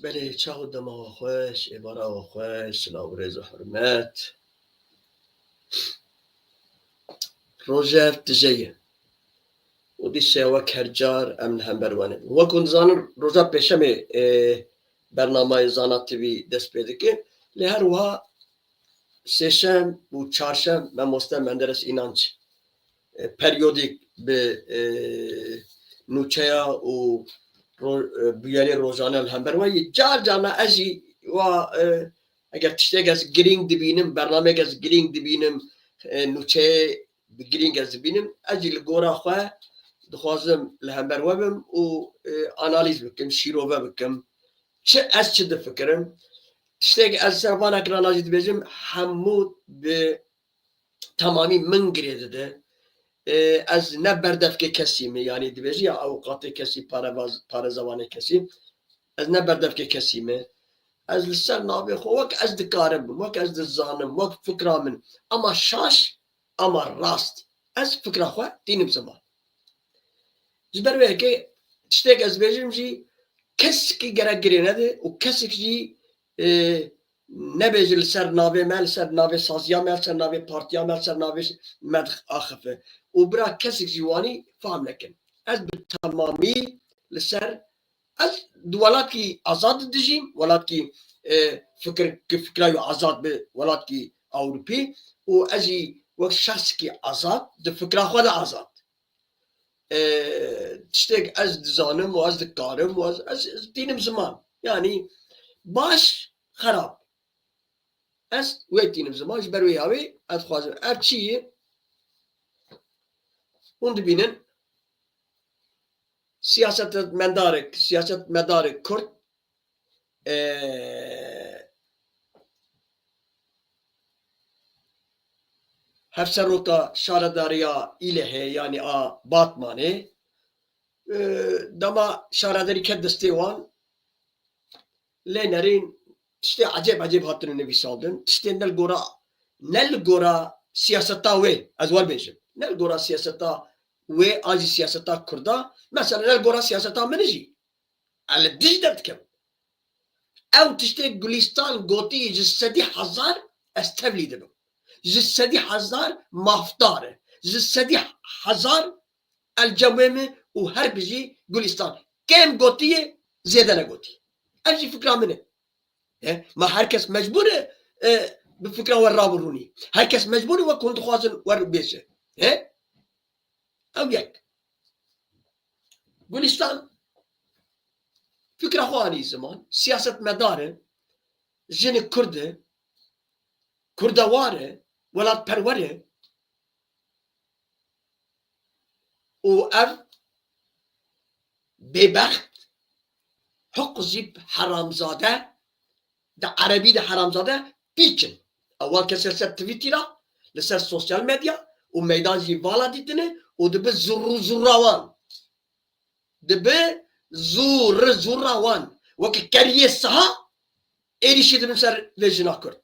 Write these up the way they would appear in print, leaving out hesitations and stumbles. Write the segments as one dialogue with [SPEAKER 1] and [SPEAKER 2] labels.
[SPEAKER 1] بله چاو دما خوش عبارة خوش سلام رز و حرمت روجر تجيه ودي شوا كرجار امن هم بروانه وكن زان روجا بشمه برنامه زانات تیوی دست پیدا که لهر وها سشم و چارشم من مستم مندرس اینانچ پریودیک به نوچیا و بیاری روزانه هم بروانه جار جانا ازی و اگر تشتیگ از گرینگ دبینم برنامه از گرینگ دبینم نوچه گرینگ از دبینم ازی لگورا خواه دخوازم لهم بروابم و آنالیز بکم شیروه بکم چه دفکرم تشتیگ از سربانا کراناجی دبیجم همود به تمامی من گریده ده از نه بردفک کسی می یعنی دبیجی یا اوقات کسی پاره زوانه کسی از نه بردفک کسی می از لسر نابی خو وک از دکارم وک از دزانم وک فکرامن اما شاش اما راست از فکر خو دینم زمان جبروه که تشتیگ از بیجم جی کسی که گرگ گرینه ده و کسی که جی نبیجل سر نابی مل سر نابی سازیا مل سر نابی پارتیا مل سر نابی مدخ آخفه و برا کسی که جوانی فهم نکن از به تمامی لسر از دولت کی آزاد دجیم ولات کی فکرای آزاد به ولات کی اوروپی و ازی وقت شخص کی آزاد ده فکر خود آزاد تشتیگ از دزانم و از دکارم و از دینم زمان یعنی باش خراب از وقت دینم زمان بروی هاوی از خوازم اب چیه اون دبینن سیاست مدار کرد هفسروکا شارداریا ایله یعنی باتمانه دما شارداری که دستیوان لینرین تشتی عجب هاتنو نویساندن تشتی نلگورا سیاستا وی از وال بیشم نلگورا سیاستا وی آجی سیاستا کردا مثلا نلگورا سیاستا منجی على دش دبتكم او تشتي گلستان گوتی جسدی هزار استبلی دبم جسدی هزار مافتاره جسدی هزار الجوامع و هر بجي گلستان كم گوتیه زیاده نگوتی اجی فکر منه ما هرکس مجبوره بفكره وراب الروني هركس مجبور وكنت خوازن ور بيشه او يك گلستان فكرة خواني زمان سياسة مداره جن كردواره ولاد پروره و اف ببخت حق زيب حرامزاده ده عربي ده حرامزاده بيچن اول كسر تويتر لسر سوشيال ميديا و ميدان جي والا ديتنه و دبه زراوان دبه زوراوان وكي كاريه سها ايريشي دبن سر لجنا كرد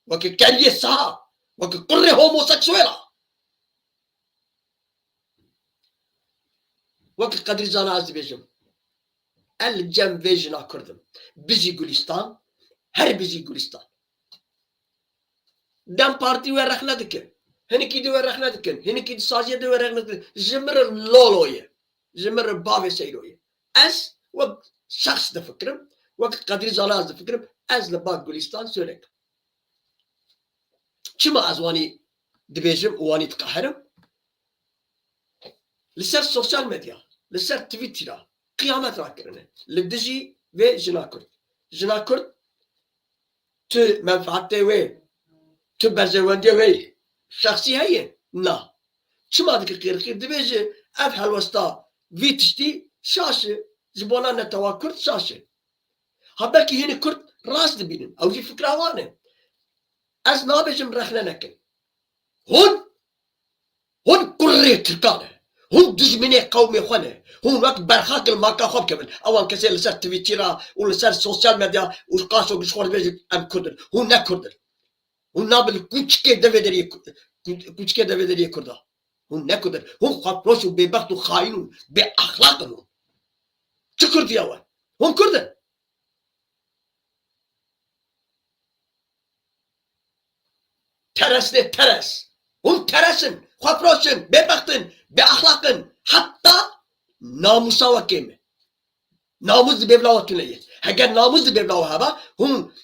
[SPEAKER 1] وكي كاريه سها وكي قري هوموسكسويلا وكي قدر زانا عز بيجم الجم فيجنا كردم بيجي گلستان هر بيجي گلستان دم بارتي وين رخنا دكن هنكي دو وين رخنا دكن هنكي دو سازيه دو وين رخنا دكن جمر لولويه جمر بابي سيرويه از وقت شخص ده فكرم وقت قدر زانا ده فكرم از لباق گلستان سورك چما از واني دبيجم واني تقهرم لسر سوشيال ميديا لسر تويتر قيامت راكرنه لدجي و جنا كرد تو منفعته وي تو برزوندي وي شخصي هي نا چما دك خير دبيجي اف هلوستا في تشتي شاشه زبونا نتوا كرد شاشه هبكي هنا كرد راس دبينن او جي فكره وانه از نابجم رخنا نكن هون كري تركانه هون دجمني قومي خونه هون وقت برخاك الماكا خوب كمان اوان كسي لسر تويتيرا ولسر سوشيال ميديا وقاسو بشخور بيجي ام كردر هون نكردر هون نابل كوچكي دفدري كردا هون نكردر هون خبروش ببخت وخاين باخلاقهم چه كردي اوان هون كردن Teresli teres. Hun teresin, xaproşun, bebaktın, be ahlakın, hatta namusa vakimi. Namuz bevla tüneyi. Eğer namuz bevla hava, hun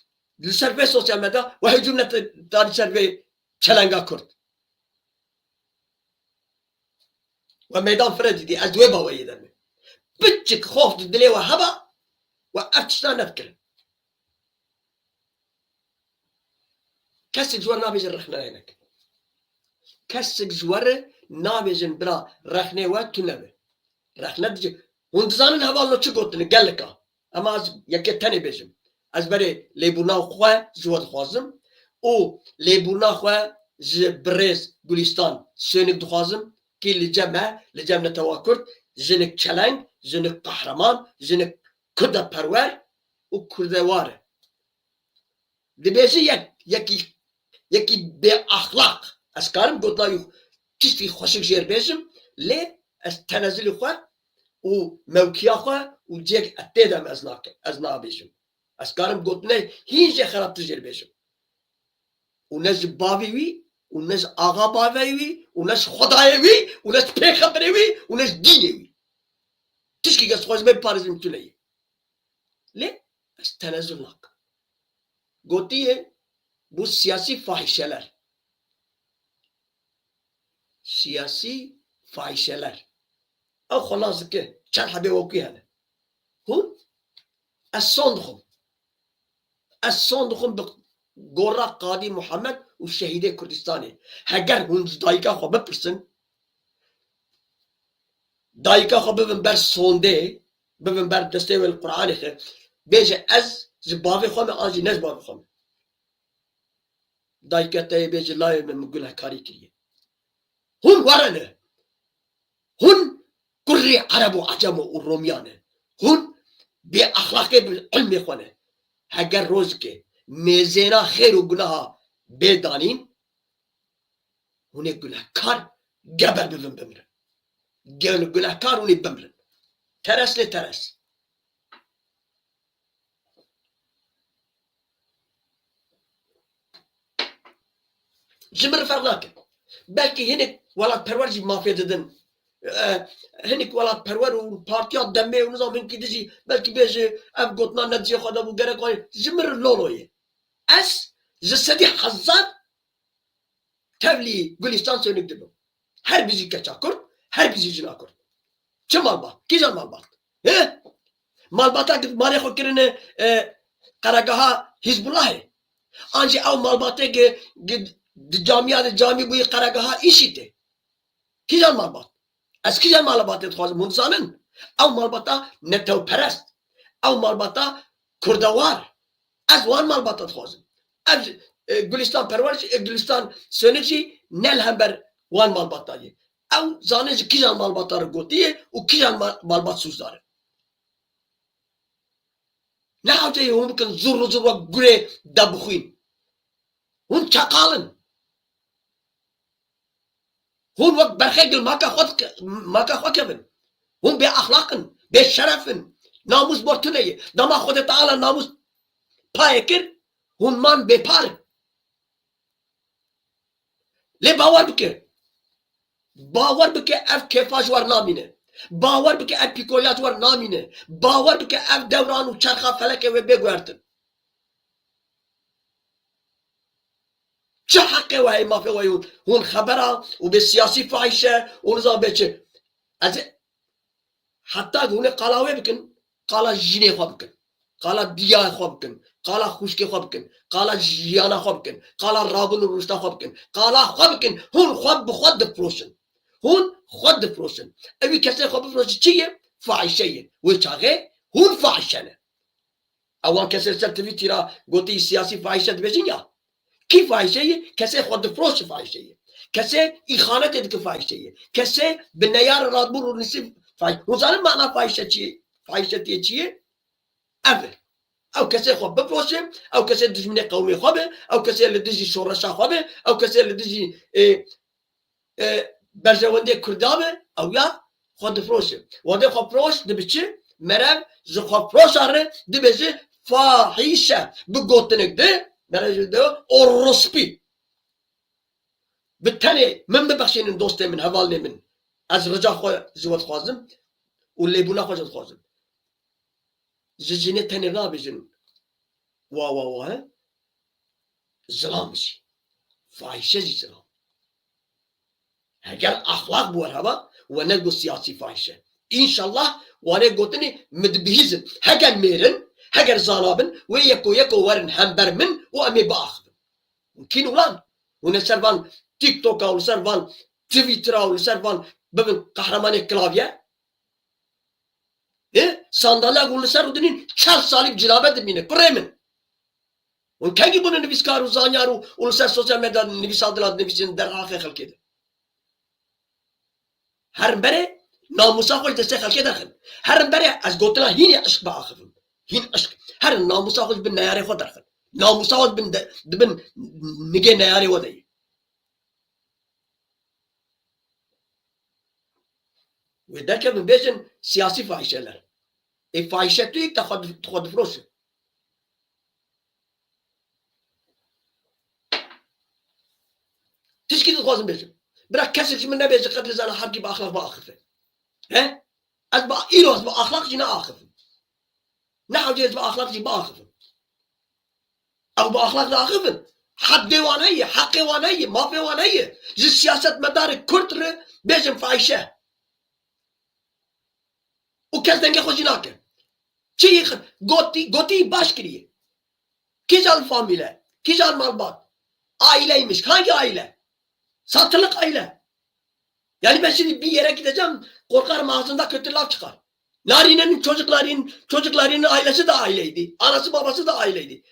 [SPEAKER 1] serve sosyal medya ve cümle tari serve çelenga kurt. Ve meydan fredi di az ve bavayı demi. Bitçik خوف dile ve hava ve ertişten nefkir. Kesik zor nabijin rıhna yenek. Kesik zor nabijin bira rıhne ve tünemi. Rıhna dici. Hun dizanın havalı çık otunu gellika. Ama az yeke tane bejim. Az beri lebuna xwe zor xwazım. O lebuna xwe ji brez Gülistan sönük duxwazım ki li cem netewakurt jinik çeleng, jinik kahraman, jinik kurda perwer û kurdewar. Dibêjî yekî bê ahlak. Ez karim gotla tiştî xweşik jêr bêjim lê ez tenezilê xwe û mewkiya xwe û ciyek tê dem ez nabêjim. Ez karim gotine hîn jê xerabtir jêr bêjim. û ne ji bavê wî û ne ji axa bavê wî û ne ji xwedayê wî û ne ji pêxemberê wî û ne ji dînê wî. Tişkî kes xwezime biparêzim tuneyê. Lê ez tenezzül nakim. Gotiye bu siyasi fahişeler. Siyasi fahişeler. Ew xwelas dike çend hebê wekî hene. Hûn ez son dixwim. Ez son dixwim bi gora Qadî Muhammed û şehîdê Kurdistanê. Heger hûn ji dayîka xwe bipirsin, dayîka xwe bibin ber sondê, bibin ber destê wê li Qur'anê xe, bêje ez ji bavê xwe me an jî ne ji bavê xwe me. Dayîka te yê bêje layê me min gunehkarî kiriye. Hûn were ne. Hûn kurrê Ereb û Acem û Romyan ne. Hûn bê axlaqê bi ilmê xwe ne. Heger rozikê mêzêna xêr û gunaha bêdanîn, hûn ê gunehkar geber bibin bimirin. Gunehkar hûn ê bimirin. Teres lê teres. Ji min ferq nakin. Belkî hinek welatperwer jî mafê didin. Hinek welatperwer û partiya demê û nizam hinkî dijî belkî bêje ev gotina netîya xwe de bû gerek wayê ji min re loloyê. Ez ji sedî hezar tevlî Gülistan sönük dibim. Her bizî keça Kurd, her bizî jina Kurd. Çi malbat? Kîjan malbat? Malbata malê xwe kirine qeregeha Hizbullahê. An jî ew malbatê di camiya de camî bûyê qeregeha îşîtê. Kîjan malbat? Ez kîjan malbatê dixwazim hûn dizanin? Ew malbata netewperest. Ew malbata kurdewar. Ez wan malbata dixwazim. Ev Gülistan perwer Gülistan sönük jî ne li hember wan malbata ye. Ew zanin ji kîjan malbata re gotiye û kîjan malbat sûzdar e. Ne hewceyê hûn bikin zûr zûr wek gurê de bixwîn. Hûn çeqalin. Hûn wek berxegil maka xwe kevin. Hûn bê axlaqin, bê şerefin. Namus bor tuneyê. Dema Xwedê Teala namus payê kir, hûn man bêparin. Lê bawer bike. Bawer bike ev kêfa ji war namîne. Bawer bike ev pîkoliya ji war namîne. Bawer bike ev dewran û çerxa felekê wê bêguhertin. Çi heqê wehê mafê wê hûn xebera û bê siyasî fahîşe û nizam bê çi. Ez ê heta hûn ê qala wê bikin, qala jinê xwe bikin. Qala diyayê xwe bikin. Qala xwişkê xwe bikin. Qala jiyana xwe bikin. Qala rabin û rûşta xwe bikin. Qala xwe bikin. Hûn xwe bi xwe difiroşin. Hûn xwe difiroşin. Evî kesê xwe bifiroşin çi ye? Fahîşe ye. Wê çaxê hûn fahîşe ne. Ewan kesê ser tivî tîra gotî siyasî fahîşe dibêjin ya. Kî fahîşe ye? Kesê xwe difiroşi fahîşe ye. Kesê îxanetê dike fahîşe ye. Kesê bi neyar radbûr û nisî fahîşe. Hûn zanin mana fahîşe çi ye? Fahîşetiye çi ye? Ev e. Ew kesê xwe bifiroşe, ew kesê dijminê qewmê xwe be, ew kesê li dijî şoreşa xwe be, ew kesê li dijî berjewendê Kurda be, ew ya xwe difiroşe. Wedê xwe firoş dibe çi? Merev ji xwe firoşa re dibêje fahîşe. Bi gotinek de merev de orospî. بالتالي من ببخشين دوستي من هفالني من از رجع خو زود خوازم واللي بونا خوازم خوازم زجيني تاني رابجن وا زلام بشي فاحشة زلام هجر أخلاق بورها ونلقو سياسي فاحشة إن شاء الله وانا قلتني مدبهزن هجر ميرن هجر زالابن ويكو ورن همبر من وأمي بأخذ ممكن ولان ونسرفان تيك توك أو سرفان تويتر أو سرفان ببن قهرمان كلافيا sandalye gullisar udinin çar salip cilabe dibine kuremin. On kengi bunu nefis karu zanyaru uluslar sosyal medyada nefis adılar nefisin derhafı halk eder. Her bere namusa koy dese halk eder. Her bere az gotla hini aşk bağıfım. Hin aşk. Her namusa koy bin neyare kodar. Namusa koy bin nige neyare odayı. Ve derken ben beşin siyasi fahişeler. فاحشه توی تخاد فروشه تشكي تخوازم بيجم براك كسر من نبي قدر زال حركي باخلاق باخفه ها اتبع ايلو اتبع اخلاق جنا اخف نحو جيز باخلاق جي باخف او باخلاق اخف حد ديوانيه حق وانيه ما في وانيه زي سياسه مدار كرتر بيجم فاحشه وكذا خوجيناك چی گوتی baş kiriye. Kical famile, kical malbat. Aileymiş. Hangi aile? Satılık aile. Yani ben şimdi bir yere gideceğim, korkarım ağzında kötü laf çıkar. Narine'nin çocuklarının ailesi de aileydi. Anası babası da aileydi.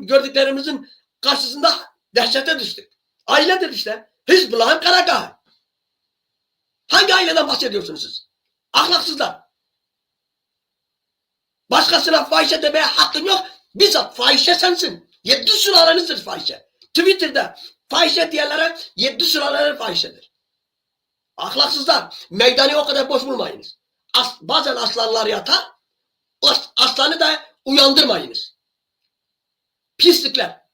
[SPEAKER 1] Gördüklerimizin karşısında dehşete düştük. Ailedir işte. Hizbullah'ın karagahı. Hangi aileden bahsediyorsunuz siz? Ahlaksızlar. Başkasına fahişe demeye hakkın yok. Bizzat fahişe sensin. 7 sülalenizdir fahişe. Twitter'da fahişe diyenlere 7 sülaleler fahişedir. Ahlaksızlar. Meydanı o kadar boş bulmayınız. Bazen aslanlar yatar. Aslanı da uyandırmayınız. Pislikler.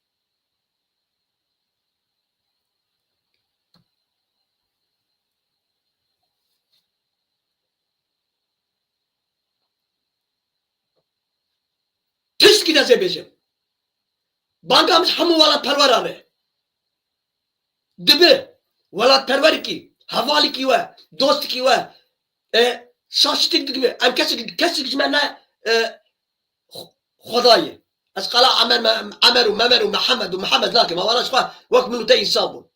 [SPEAKER 1] Pis gidece bizim. Bankamız hamu velat perver abi. Dibi velat perver ki, havali ki ve, dost ki ve, şaştık gibi, em kesik cümle Xodayı. Ez qala Ameru, Muhammedu, Muhammed lakin ma varaş fa vak minute insan bu.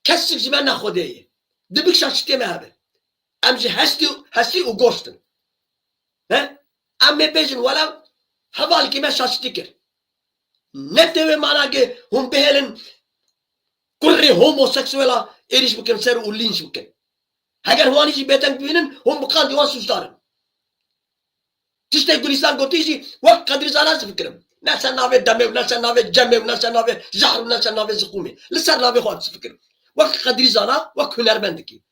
[SPEAKER 1] Kesik cümle Xodayı. Dibik şaştık mi abi? Emci hesti u goştun. Emme bejin vela havali ki me şaştıkır. Ne deve mana ki hum behelin kulli homoseksüela eriş buken ser u linç buken. Eğer huani ci beten binin hum bukan divan suçlarım. Tişte Gülistan gotişi vak kadri zanası fikrim. Ne sen nave damev, ne sen nave cemev, ne sen nave zahru, ne sen nave zikumi. Lisan nave huansı fikrim. Vak kadri zana, vak hünermendi ki.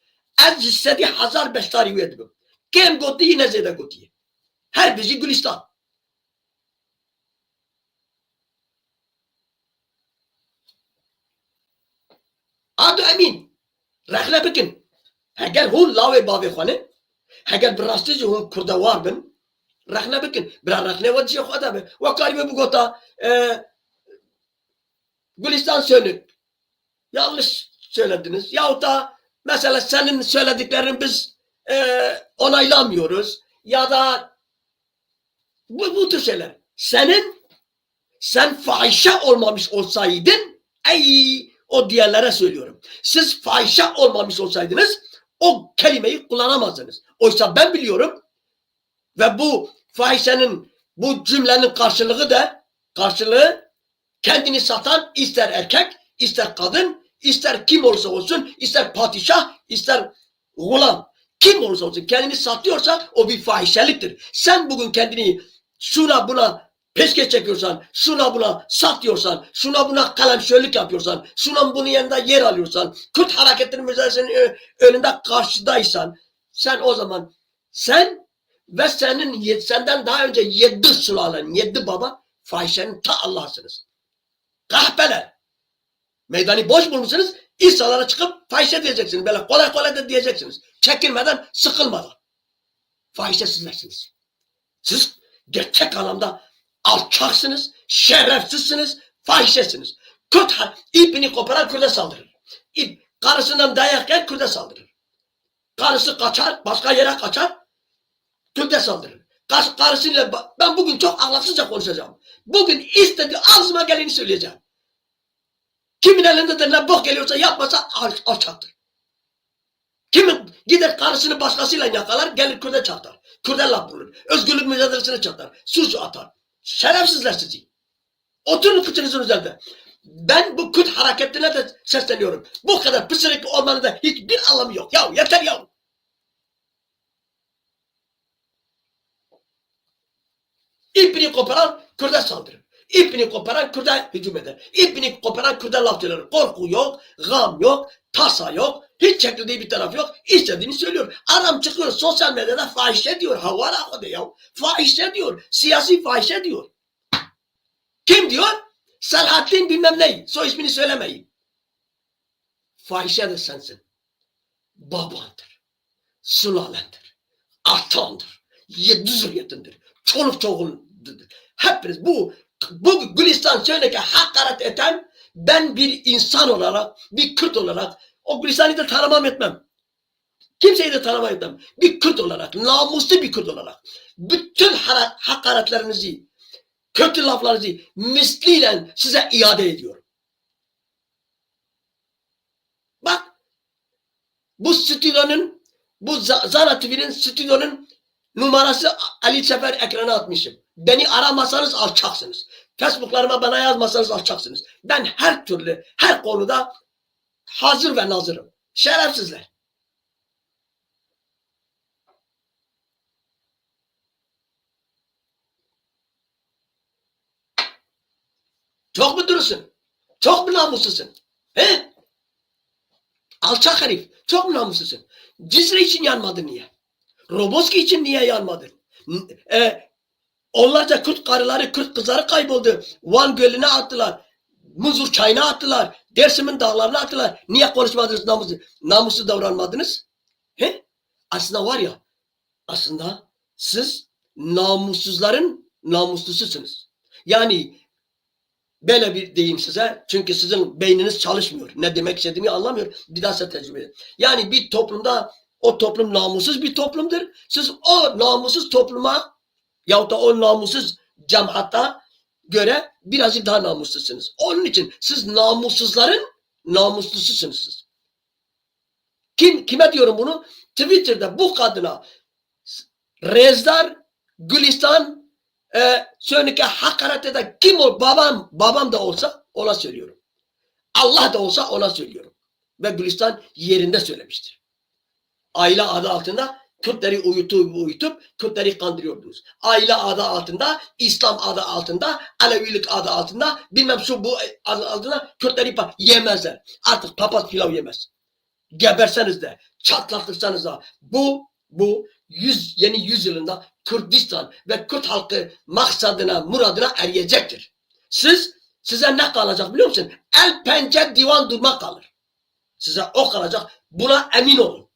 [SPEAKER 1] Ez cissedi hazar beştari üyedibim. Kem gotiyi ne zede gotiyi. Her bizi Gülistan. Adı emin. Rehne bikin. Eğer hun lave bave khane, eğer birastıcı hun kurda var bin, rehne bikin. Bira rehne vadiye khada be. Vakaribe bu gota Gülistan sönük. Yanlış söylediniz. Yahut da mesela senin söylediklerini biz onaylamıyoruz. Ya da bu tür şeyler. Sen fahişe olmamış olsaydın, o diğerlere söylüyorum. Siz fahişe olmamış olsaydınız, o kelimeyi kullanamazdınız. Oysa ben biliyorum ve bu fahişenin, bu cümlenin karşılığı kendini satan ister erkek, ister kadın, ister kim olursa olsun, ister padişah, ister gulam, kim olursa olsun kendini satıyorsa o bir fahişeliktir. Sen bugün kendini şuna buna peşkeş çekiyorsan, şuna buna satıyorsan, şuna buna kalemşörlük yapıyorsan, şuna bunun yanında yer alıyorsan, Kürt hareketinin mücadelesinin önünde karşıdaysan, sen o zaman sen ve senden daha önce 7 sülalen, 7 baba fahişenin ta Allah'sınız. Kahpeler. Meydanı boş bulmuşsunuz. İnsanlara çıkıp fahişe diyeceksiniz. Böyle kolay kolay da diyeceksiniz. Çekilmeden, sıkılmadan. Fahişe sizlersiniz. Siz gerçek anlamda alçaksınız, şerefsizsiniz, fahişesiniz. Kürt ipini koparan Kürt'e saldırır. Karısından dayak yer, Kürt'e saldırır. Karısı kaçar, başka yere kaçar, Kürt'e saldırır. Karısıyla ben bugün çok ahlaksızca konuşacağım. Bugün istediği ağzıma geleni söyleyeceğim. Kimin elinde de ne bok geliyorsa yapmasa alçaktır. Kimin gider karısını başkasıyla yakalar, gelir Kürt'e çatar. Kürt'e laf bulur. Özgürlük mücadelesine çatar. Suç atar. Şerefsizler sizi. Oturun kıçınızın üzerinde. Ben bu Kürt hareketine de sesleniyorum. Bu kadar pısırık olmanın da hiçbir anlamı yok. Ya yeter ya. İpini koparan Kürt'e saldırır. İpini koparan Kürt'e hücum eder. İpini koparan Kürt'e laf söyler. Korku yok, gam yok, tasa yok. Hiç çekildiği bir taraf yok. İstediğini söylüyor. Adam çıkıyor sosyal medyada fahişe diyor. Havara o ya. Fahişe diyor. Siyasi fahişe diyor. Kim diyor? Selahattin bilmem ne. Soy ismini söylemeyin. Fahişe de sensin. Babandır. Sulalendir. Atandır. Yedi zürriyetindir. Çoluk çoğundur. Hepiniz bu Gülistan Söyle'ke hakaret eden ben bir insan olarak, bir Kürt olarak o Gülistan'ı da tanımam etmem. Kimseyi de tanımam etmem. Bir Kürt olarak, namuslu bir Kürt olarak bütün hakaretlerinizi, kötü laflarınızı misliyle size iade ediyorum. Bak, bu stüdyonun, bu Zara TV'nin stüdyonun numarası Ali Sefer ekrana atmışım. Beni aramasanız alçaksınız. Facebook'larıma bana yazmasanız alçaksınız. Ben her türlü, her konuda hazır ve nazırım. Şerefsizler. Çok mu dürüstsün? Çok mu namuslusun? He? Alçak herif. Çok mu namuslusun? Cizre için yanmadın niye? Roboski için niye yanmadın? Onlarca Kürt karıları, Kürt kızları kayboldu. Van Gölü'ne attılar. Muzur çayına attılar. Dersim'in dağlarına attılar. Niye konuşmadınız namuslu davranmadınız? He? Aslında var ya, aslında siz namussuzların namuslususunuz. Yani böyle bir deyim size. Çünkü sizin beyniniz çalışmıyor. Ne demek istediğimi anlamıyor. Bir daha size tecrübe edin. Yani bir toplumda o toplum namussuz bir toplumdur. Siz o namussuz topluma yahut da o namussuz cemaata göre birazcık daha namuslusunuz. Onun için siz namussuzların namuslususunuz siz. Kime diyorum bunu? Twitter'da bu kadına Rezdar, Gülistan, Sönük'e hakaret eden kim ol? Babam da olsa ona söylüyorum. Allah da olsa ona söylüyorum. Ve Gülistan yerinde söylemiştir. Aile adı altında Kürtleri uyutup Kürtleri kandırıyordunuz. Aile adı altında, İslam adı altında, Alevilik adı altında, bilmem şu bu adı altında Kürtleri yemezler. Artık papaz pilav yemez. Geberseniz de, çatlatırsanız da bu yeni yüzyılında Kürdistan ve Kürt halkı maksadına, muradına eriyecektir. Size ne kalacak biliyor musun? El pençe divan durmak kalır. Size o kalacak. Buna emin olun.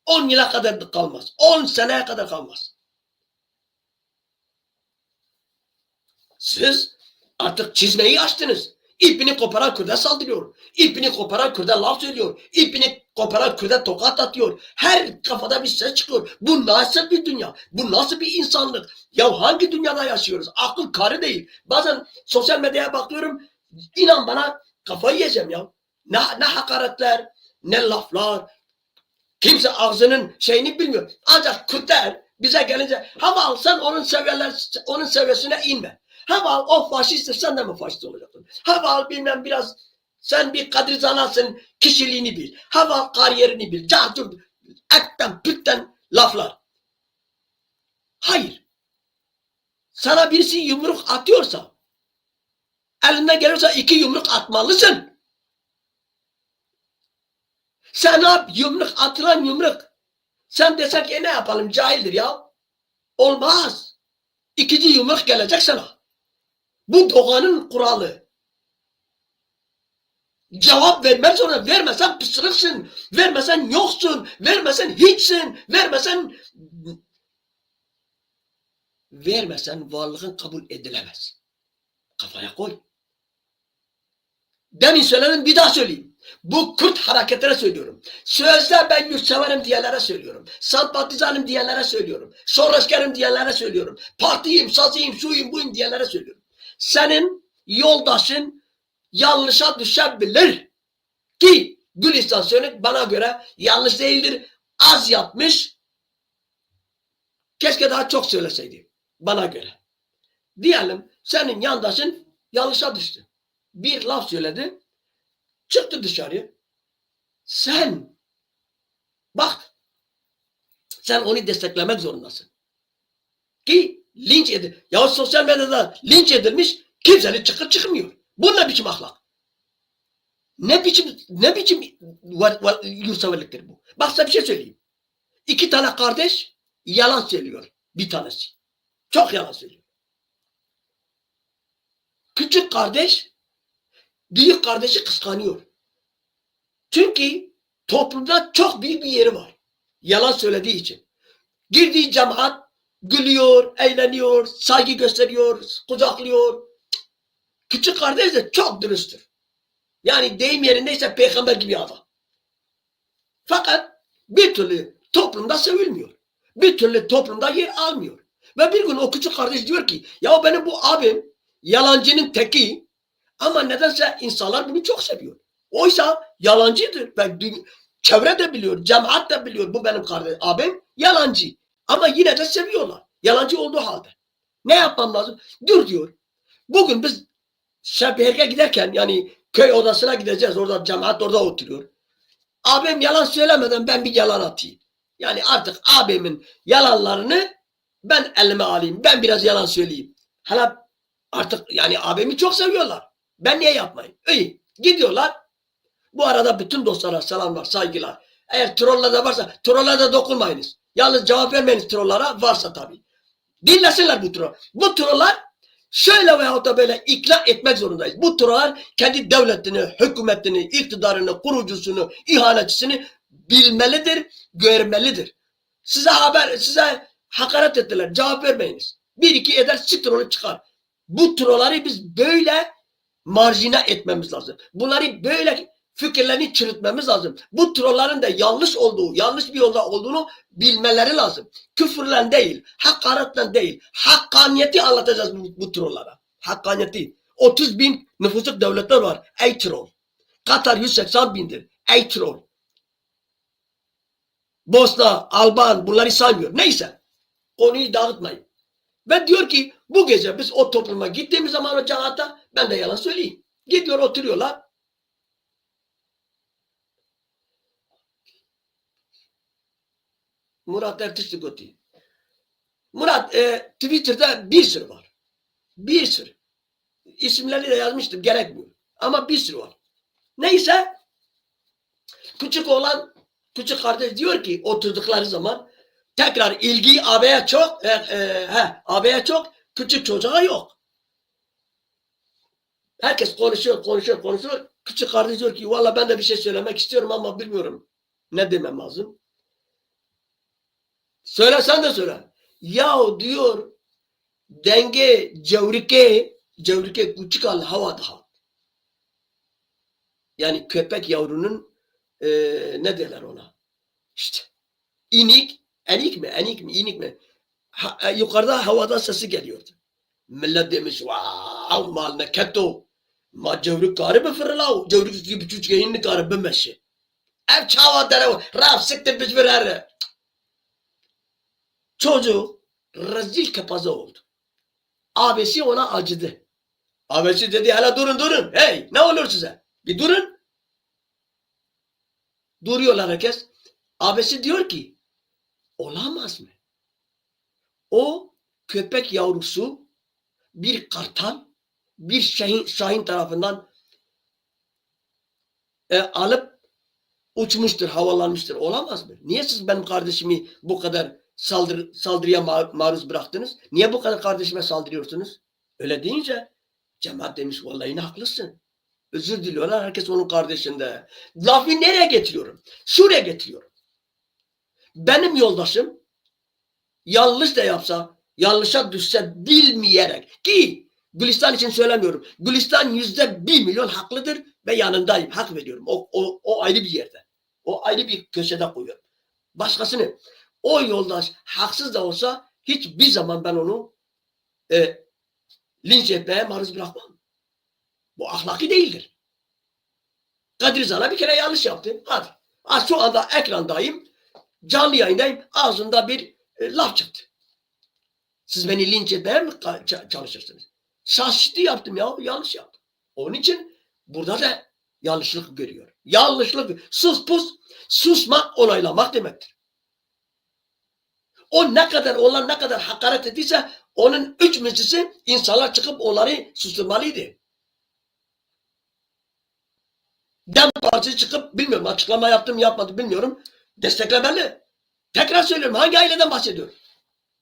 [SPEAKER 1] 10 yıla kadar kalmaz. 10 seneye kadar kalmaz. Siz artık çizmeyi açtınız. İpini koparan Kürt'e saldırıyor. İpini koparan Kürt'e laf söylüyor. İpini koparan Kürt'e tokat atıyor. Her kafada bir ses çıkıyor. Bu nasıl bir dünya? Bu nasıl bir insanlık? Ya hangi dünyada yaşıyoruz? Akıl kârı değil. Bazen sosyal medyaya bakıyorum. İnan bana kafayı yiyeceğim ya. Ne hakaretler, ne laflar. Kimse ağzının şeyini bilmiyor. Ancak Kürtler bize gelince hava alsan onun seviyesine inme. Hava al o faşisttir sen de mi faşist olacaksın? Hava al bilmem biraz sen bir Kadri Zanasın kişiliğini bil. Hava al kariyerini bil. Cahcur etten pütten laflar. Hayır. Sana birisi yumruk atıyorsa elinden gelirse 2 yumruk atmalısın. Sen ne yap? Atılan yumruk. Sen desen ki ne yapalım cahildir ya. Olmaz. 2. yumruk gelecek sana. Bu doğanın kuralı. Cevap vermek zorunda. Vermesen pısırıksın. Vermesen yoksun. Vermesen hiçsin. Vermesen varlığın kabul edilemez. Kafaya koy. Demin söyledim, bir daha söyleyeyim. Bu Kürt hareketine söylüyorum. Sözde ben yurtseverim diyenlere söylüyorum. Sempatizanım diyenlere söylüyorum. Soroskerim diyenlere söylüyorum. Partiyim, sazıyım, şuyum, buyum diyenlere söylüyorum. Senin yoldaşın yanlışa düşebilir. Ki Gülistan Sönük bana göre yanlış değildir. Az yapmış. Keşke daha çok söyleseydi. Bana göre. Diyelim senin yandaşın yanlışa düştü. Bir laf söyledi. Çıktı dışarıya. Sen bak, sen onu desteklemek zorundasın. Ki linç edil. Ya sosyal medyada linç edilmiş, kimsenin çıkmıyor. Bu ne biçim ahlak? Ne biçim yurtseverliktir bu? Bak size bir şey söyleyeyim. 2 tane kardeş yalan söylüyor. Bir tanesi. Çok yalan söylüyor. Küçük kardeş büyük kardeşi kıskanıyor. Çünkü toplumda çok büyük bir yeri var. Yalan söylediği için. Girdiği cemaat gülüyor, eğleniyor, saygı gösteriyor, kucaklıyor. Küçük kardeş de çok dürüsttür. Yani deyim yerindeyse peygamber gibi adam. Fakat bir türlü toplumda sevilmiyor. Bir türlü toplumda yer almıyor. Ve bir gün o küçük kardeş diyor ki, ya benim bu abim yalancının teki, ama nedense insanlar bunu çok seviyor. Oysa yalancıdır. Ben çevre de biliyor, cemaat de biliyor, bu benim kardeşim, abim yalancı. Ama yine de seviyorlar. Yalancı olduğu halde. Ne yapmam lazım? Dur diyor. Bugün biz şehre giderken, yani köy odasına gideceğiz. Orada cemaat orada oturuyor. Abim yalan söylemeden ben bir yalan atayım. Yani artık abimin yalanlarını ben elime alayım. Ben biraz yalan söyleyeyim. Hala artık yani abimi çok seviyorlar. Ben niye yapmayayım? İyi. Gidiyorlar. Bu arada bütün dostlara selamlar, saygılar. Eğer troller de varsa trollere de dokunmayınız. Yalnız cevap vermeyiniz trollara, varsa tabii. Dinlesinler bu troll. Bu troller şöyle veyahut da böyle ikna etmek zorundayız. Bu troller kendi devletini, hükümetini, iktidarını, kurucusunu, ihanetçisini bilmelidir, görmelidir. Size hakaret ettiler. Cevap vermeyiniz. Bir iki eder, siktir onu çıkar. Bu trolleri biz böyle marjine etmemiz lazım. Bunları böyle fikirlerini çürütmemiz lazım. Bu trollerin de yanlış bir yolda olduğunu bilmeleri lazım. Küfürle değil, hakaretle değil, hakkaniyeti anlatacağız bu trolllara. Hakkaniyeti. 30 bin nüfuslu devletler var. Ey troll. Katar 180 bindir. Ey troll. Bosna, Alban bunları saymıyor. Neyse. Konuyu dağıtmayın. Ve diyor ki bu gece biz o topluma gittiğimiz zaman o cemaata, ben de yalan söyleyeyim. Gidiyor, oturuyorlar. Murat Ertişli Goti. Murat Twitter'da bir sürü var. Bir sürü. İsimlerini de yazmıştım, gerekmiyor. Ama bir sürü var. Neyse, küçük kardeş diyor ki oturdukları zaman tekrar ilgi ağabeye çok, ağabeye çok, küçük çocuğa yok. Herkes konuşuyor. Küçük kardeş diyor ki valla ben de bir şey söylemek istiyorum ama bilmiyorum ne demem lazım. Söylesen de söyle. Ya diyor denge cevrike küçük al havada. Yani köpek yavrunun ne derler ona? İşte enik mi? Yukarıda havada sesi geliyordu. Millet demiş vav mal ne keto. Ma cevrik karı mı fırlav? Cevrik gibi küçük yayınlı karı mı meşi? Ev çava dere raf siktir biz verer. Çocuk rezil kepaze oldu. Abisi ona acıdı. Abisi dedi hala durun. Hey ne olur size? Bir durun. Duruyorlar herkes. Abisi diyor ki olamaz mı? O köpek yavrusu bir kartal, bir şahin tarafından alıp uçmuştur, havalanmıştır. Olamaz mı? Niye siz benim kardeşimi bu kadar saldırıya maruz bıraktınız? Niye bu kadar kardeşime saldırıyorsunuz? Öyle deyince cemaat demiş vallahi ne haklısın. özür diliyorlar. Herkes onun kardeşinde. Lafı nereye getiriyorum? Şuraya getiriyorum. Benim yoldaşım yanlış da yapsa, yanlışa düşse bilmeyerek ki Gülistan için söylemiyorum. Gülistan %1 milyon haklıdır ve yanındayım. Hak veriyorum. O ayrı bir yerde. O ayrı bir köşede koyuyorum. Başkasını o yoldaş haksız da olsa hiçbir zaman ben onu linç etmeye maruz bırakmam. Bu ahlaki değildir. Kadir Zala bir kere yanlış yaptı. Hadi. Şu anda ekrandayım. Canlı yayındayım. Ağzında bir laf çıktı. Siz beni linç etmeye mi çalışırsınız? Şaştı yaptım ya. Yanlış yaptım. Onun için burada da yanlışlık görüyor. Yanlışlık. Sus pus. Susmak onaylamak demektir. O ne kadar hakaret ettiyse onun 3 misli insanlar çıkıp onları susturmalıydı. Dem Partisi çıkıp bilmiyorum açıklama yaptım yapmadı bilmiyorum. Desteklemeli. Tekrar söylüyorum hangi aileden bahsediyor?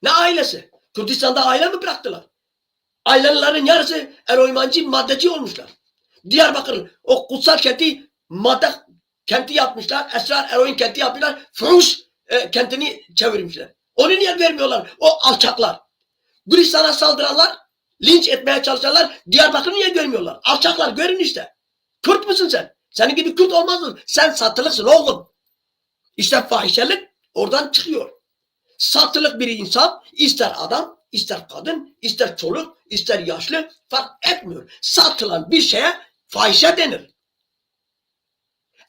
[SPEAKER 1] Ne ailesi? Kürdistan'da aile mi bıraktılar? Ailelerin yarısı eroimancı maddeci olmuşlar. Diyarbakır o kutsal kenti madde kenti yapmışlar. Esrar eroin kenti yapmışlar. Fuhuş kentini çevirmişler. Onu niye görmüyorlar? O alçaklar. Gülistan'a saldıranlar, linç etmeye çalışanlar Diyarbakır'ı niye görmüyorlar? Alçaklar görün işte. Kürt müsün sen? Senin gibi Kürt olmaz mı? Sen satılıksın oğlum. İşte fahişelik oradan çıkıyor. Satılık bir insan ister adam, ister kadın, ister çoluk, ister yaşlı fark etmiyor. Satılan bir şeye fahişe denir.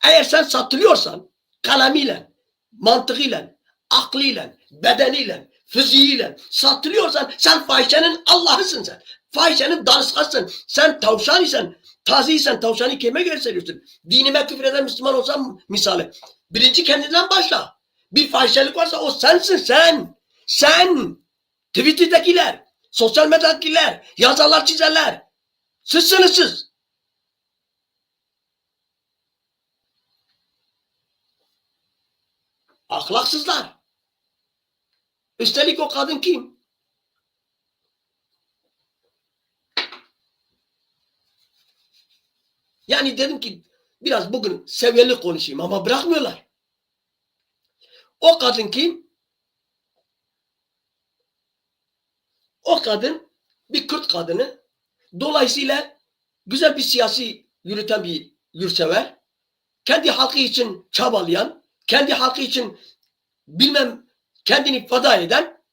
[SPEAKER 1] Eğer sen satılıyorsan kalemiyle, mantığıyla, aklıyla, bedeniyle, fiziğiyle satılıyorsan sen fahişenin Allah'ısın sen. Fahişenin darıskasın. Sen tavşan isen, taziysen tavşanı kime gösteriyorsun? Dinime küfür eden Müslüman olsam misali. Birinci kendinden başla. Bir fahişelik varsa o sensin sen. Sen. Twitter'dakiler, sosyal medyadakiler, yazarlar çizerler. Sizsiniz siz. Ahlaksızlar. Üstelik o kadın kim? Yani dedim ki biraz bugün seviyeli konuşayım ama bırakmıyorlar. O kadın kim? O kadın bir Kürt kadını. Dolayısıyla güzel bir siyasi yürüten bir yurtsever. Kendi halkı için çabalayan, kendi halkı için bilmem kendini feda eden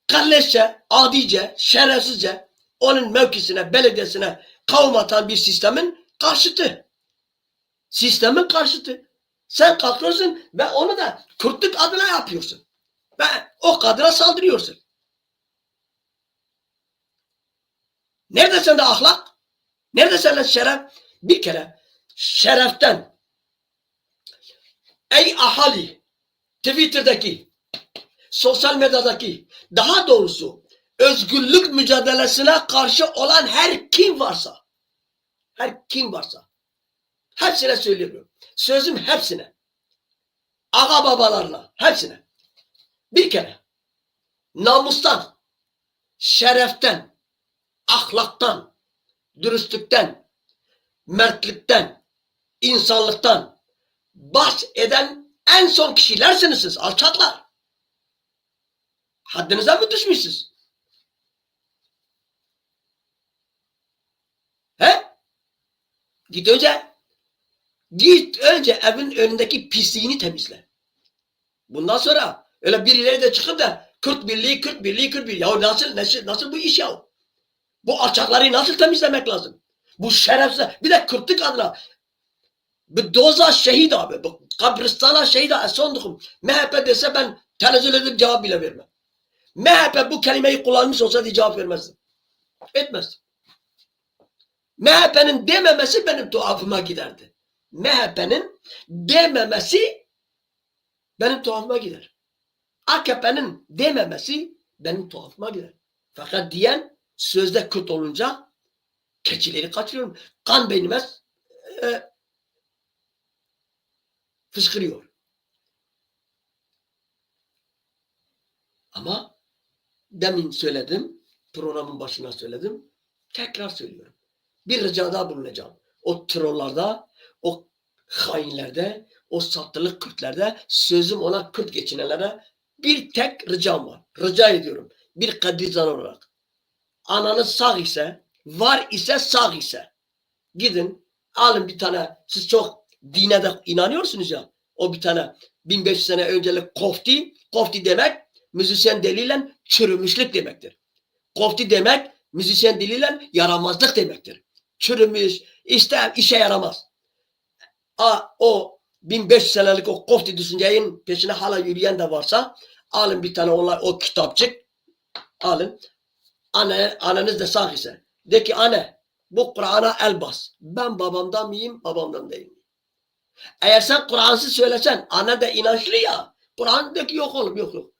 [SPEAKER 1] kalleşçe, adice, şerefsizce onun mevkisine, belediyesine kavum atan bir sistemin karşıtı. Sistemin karşıtı. Sen kalkıyorsun ve onu da Kürtlük adına yapıyorsun. Ve o kadına saldırıyorsun. Nerede sende ahlak? Nerede sende şeref? Bir kere şereften ey ahali Twitter'daki, sosyal medyadaki, daha doğrusu özgürlük mücadelesine karşı olan her kim varsa hepsine söylüyorum. Sözüm hepsine. Ağa babalarına hepsine. Bir kere namustan, şereften, ahlaktan, dürüstlükten, mertlikten, insanlıktan bahseden en son kişilersiniz siz alçaklar. Haddinize mi düşmüşsünüz? He? Git önce evin önündeki pisliğini temizle. Bundan sonra öyle birileri de çıkıp da Kürt birliği. Ya nasıl bu iş ya? Bu alçakları nasıl temizlemek lazım? Bu şerefsiz. Bir de Kürtlük adına bir doza şehit abi. Bu kabristana şehit sondukum. MHP dese ben tenezzül edip cevap bile vermem. MHP bu kelimeyi kullanmış olsaydı cevap vermezdim. Etmez. MHP'nin dememesi benim tuhafıma giderdi. MHP'nin dememesi benim tuhafıma gider. AKP'nin dememesi benim tuhafıma gider. Fakat diyen sözde Kürt olunca keçileri kaçırıyorum. Kan beynime fışkırıyor. Ama demin söyledim, programın başına söyledim, tekrar söylüyorum. bir ricada bulunacağım. O trollarda, o hainlerde, o sattılık Kürtlerde, sözüm ona Kürt geçinenlere bir tek ricam var. Rica ediyorum. Bir kadrizan olarak. Ananız sağ ise, var ise, sağ ise gidin alın bir tane, siz çok dine de inanıyorsunuz ya, o bir tane 1500 sene öncelik kofti demek müzisyen diliyle çürümüşlük demektir. Kofti demek müzisyen diliyle yaramazlık demektir. Çürümüş, işte işe yaramaz. O 1500 senelik o kofti düşüncenin peşine hala yürüyen de varsa alın bir tane onlar, o kitapçık alın. Anneniz de sağ ise de ki anne bu Kur'an'a el bas. Ben babamdan mıyım, babamdan değil mi? Eğer sen Kur'ansız söylesen, anne de inançlı ya. Kur'an de ki yok oğlum, yok yok.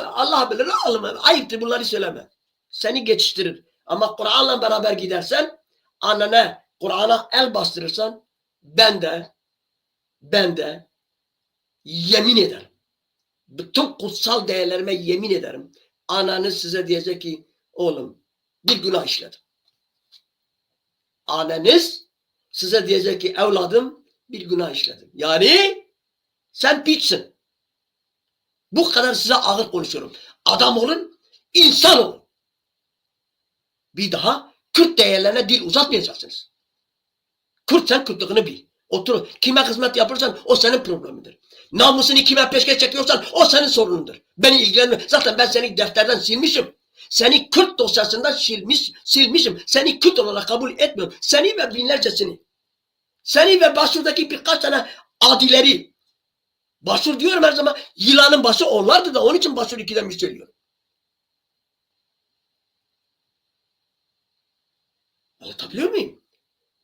[SPEAKER 1] Allah bilir oğlum, ayıptır bunları söyleme. Seni geçiştirir. Ama Kur'an'la beraber gidersen, annene Kur'an'a el bastırırsan, ben de yemin ederim. Bütün kutsal değerlerime yemin ederim. Ananız size diyecek ki oğlum bir günah işledim. Anneniz size diyecek ki evladım bir günah işledim. Yani sen piçsin. Bu kadar size ağır konuşuyorum. Adam olun, insan olun. Bir daha Kürt değerlerine dil uzatmayacaksınız. Kürt sen Kürtlüğünü bil. Otur. Kime hizmet yapırsan o senin problemindir. Namusunu kime peşke çekiyorsan o senin sorunundur. Beni ilgilenmiyor. Zaten ben seni defterden silmişim. Seni Kürt dosyasından silmişim. Seni Kürt olarak kabul etmiyorum. Seni ve binlercesini. Seni ve başvurdaki birkaç tane adileri. Başvur diyorum her zaman. Yılanın başı onlardı da onun için başvur 2'den bir söylüyorum. Anlatabiliyor muyum?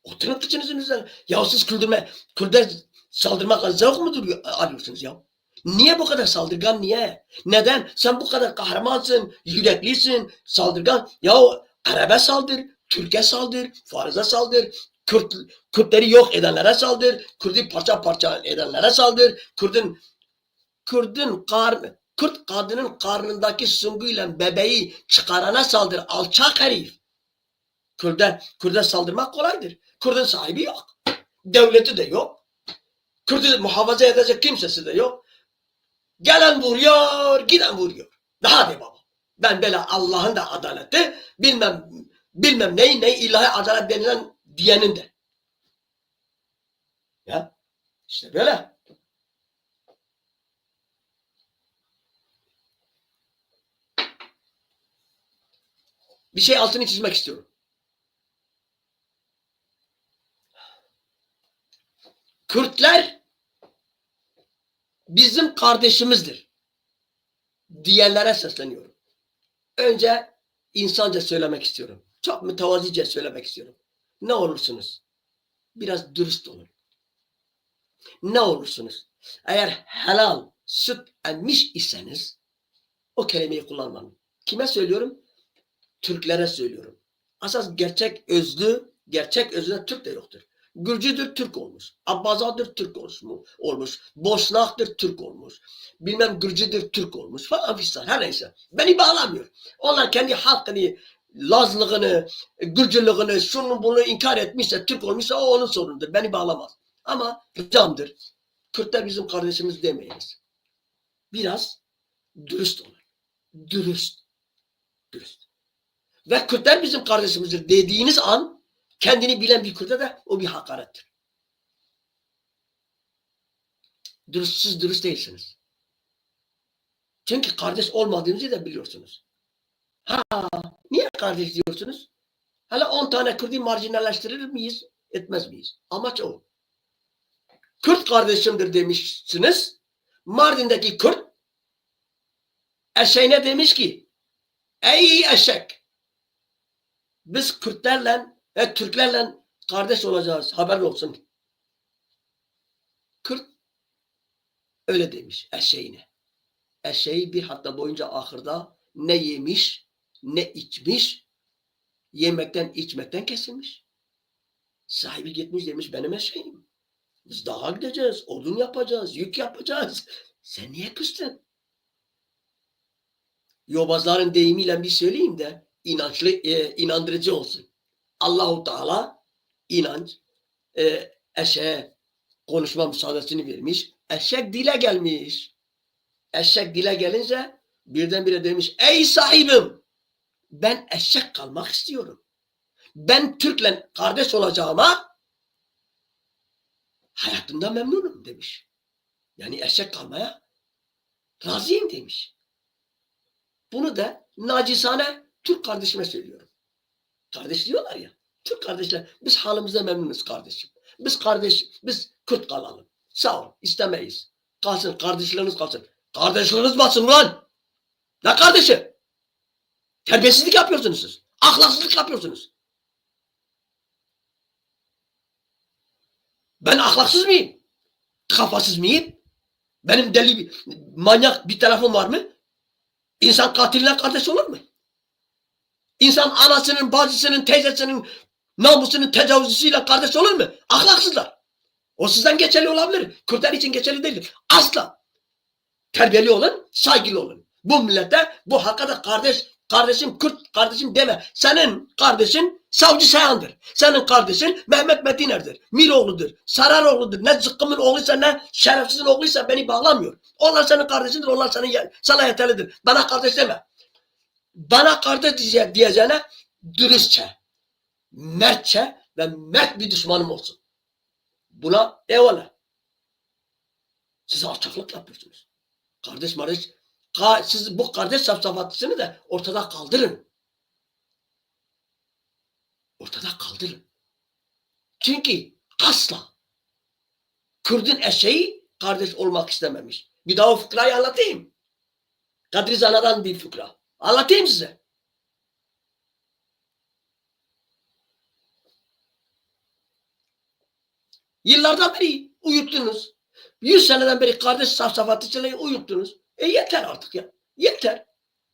[SPEAKER 1] Oturun kıçınızın üzerine. Ya siz Kürt'e saldırmakla zevk mudur arıyorsunuz ya? Niye bu kadar saldırgan, niye? Neden? Sen bu kadar kahramansın, yüreklisin, saldırgan. Ya Arap'a saldır, Türk'e saldır, Fars'a saldır, Kürtleri yok edenlere saldır, Kürt'ü parça parça edenlere saldır, Kürt kadının karnındaki süngüyle bebeği çıkarana saldır, alçak herif. Kürt'e saldırmak kolaydır. Kürt'ün sahibi yok. Devleti de yok. Kürt'ü muhafaza edecek kimsesi de yok. Gelen vuruyor, giden vuruyor. Daha de baba. Ben böyle Allah'ın da adaleti, bilmem neyi ilahi adalet denilen diyenin de. Ya işte böyle. Bir şey altını çizmek istiyorum. Kürtler bizim kardeşimizdir diyenlere sesleniyorum. Önce insanca söylemek istiyorum. Çok mütevazice söylemek istiyorum. Ne olursunuz biraz dürüst olun. Ne olursunuz eğer helal süt emmiş iseniz o kelimeyi kullanmayın. Kime söylüyorum? Türklere söylüyorum. Asas gerçek özlü Türk de yoktur. Gürcüdür Türk olmuş. Abbazadır Türk olmuş. Boşnaktır Türk olmuş. Bilmem Gürcüdür Türk olmuş falan fistan. Her neyse. Beni bağlamıyor. Onlar kendi halkını, Lazlığını, Gürcülüğünü, şunu bunu inkar etmişse, Türk olmuşsa o onun sorunudur. Beni bağlamaz. Ama ricamdır. Kürtler bizim kardeşimiz demeyiniz. Biraz dürüst olun. Dürüst. Ve Kürtler bizim kardeşimizdir dediğiniz an kendini bilen bir Kürt'e de o bir hakarettir. Dürüst değilsiniz. Çünkü kardeş olmadığınızı da biliyorsunuz. Niye kardeş diyorsunuz? Hele 10 tane Kürt'ü marjinalleştirir miyiz? Etmez miyiz? Amaç o. Kürt kardeşimdir demişsiniz. Mardin'deki Kürt eşeğine demiş ki ey eşek biz Kürtlerle ve Türklerle kardeş olacağız. Haberin olsun. Kürt öyle demiş eşeğine. Eşeği bir hafta boyunca ahırda ne yemiş ne içmiş, yemekten içmekten kesilmiş. Sahibi gitmiş demiş benim eşeğim. Biz dağa gideceğiz, odun yapacağız, yük yapacağız. Sen niye küstün? Yobazların deyimiyle bir söyleyeyim de inandırıcı olsun. Allahu Teala inanç eşeğe konuşma müsaadesini vermiş. Eşek dile gelmiş. Eşek dile gelince birdenbire demiş, ey sahibim, ben eşek kalmak istiyorum. Ben Türk'le kardeş olacağıma hayatımda memnunum demiş. Yani eşek kalmaya razıyım demiş. Bunu da nacizane Türk kardeşime söylüyorum. Kardeş diyorlar ya. Türk kardeşler, biz halimizde memnunuz kardeşim. Biz Kürt kalalım. Sağ ol, istemeyiz. Kalsın, kardeşleriniz kalsın. Kardeşleriniz batsın lan. Ne kardeşi? Terbiyesizlik yapıyorsunuz siz. Ahlaksızlık yapıyorsunuz. Ben ahlaksız mıyım? Kafasız mıyım? Benim deli, manyak bir tarafım var mı? İnsan katiline kardeş olur mu? İnsan anasının, bacısının, teyzesinin namusunun tecavüzüyle kardeş olur mu? Ahlaksızlar. O sizden geçerli olabilir. Kürtler için geçerli değildir. Asla. Terbiyeli olun, saygılı olun. Bu millete, bu hakka da kardeşim, Kürt kardeşim deme. Senin kardeşin Savcı Sayan'dır. Senin kardeşin Mehmet Mediner'dir. Miroğlu'dur. Sararoğlu'dur. Ne zıkkımın oğluysa ne şerefsizin oğluysa beni bağlamıyor. Onlar senin kardeşindir. Onlar sana yeterlidir. Bana kardeş deme. Bana kardeş diyeceğine dürüstçe, mertçe ve mert bir düşmanım olsun. Buna eyvallah. Siz alçaklık yapıyorsunuz. Kardeş, siz bu kardeş safsafatısını da ortada kaldırın. Ortada kaldırın. Çünkü asla Kürt'ün eşeği kardeş olmak istememiş. Bir daha o fıkrayı anlatayım. Kadri Zana'dan bir fıkra. Anlatayım size. Yıllardan beri uyuttunuz. 100 seneden beri kardeş safsafatçılığı uyuttunuz. Yeter artık ya. Yeter.